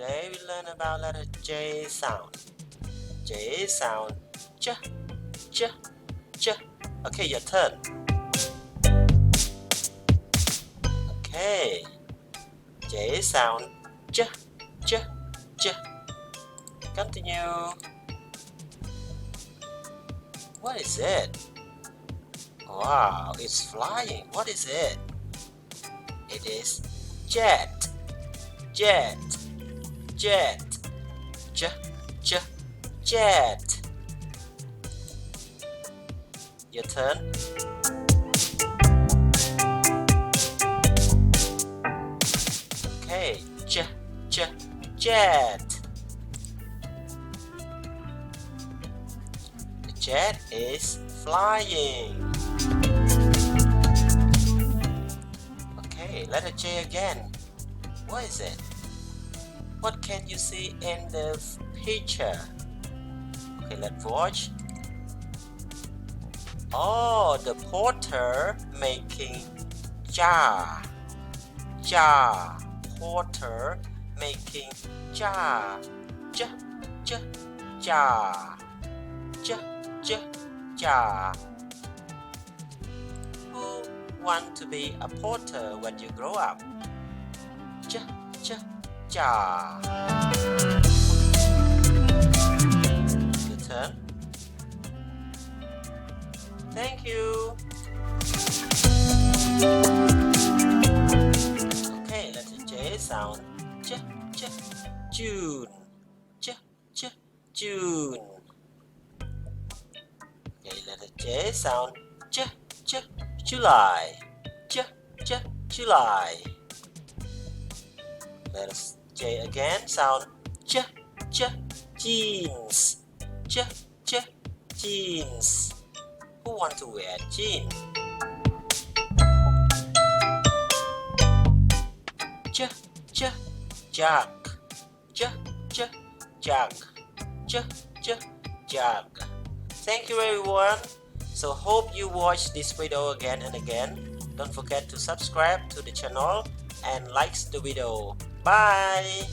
Today we learn about letter J sound. J sound. J, j, j. Okay, your turn. Okay. J sound. J, j, j. Continue. What is it? Wow, it's flying. What is it? It is jet. Jet. Jet. J, j, jet. Your turn. Okay, j, j, jet. The jet is flying. Okay, letter J again. What is it? What can you see in the picture? Okay, let's watch. Oh, the porter making jar. Jar. Porter making jar. J, j, jar. J, j, jar. Who want to be a porter when you grow up? J, j, jar. Your turn. Thank you. Okay, letter J sound. J, j, June. J, j, June. Okay, letter J sound. J, j, July. J, j, July. Letter J again sound. J, j, jeans. J, j, jeans. Who want to wear jeans? J, j, jug. J, j, jug. J, j, jug. Thank you everyone. So hope you watch this video again and again. Don't forget to subscribe to the channel and like the video. Bye.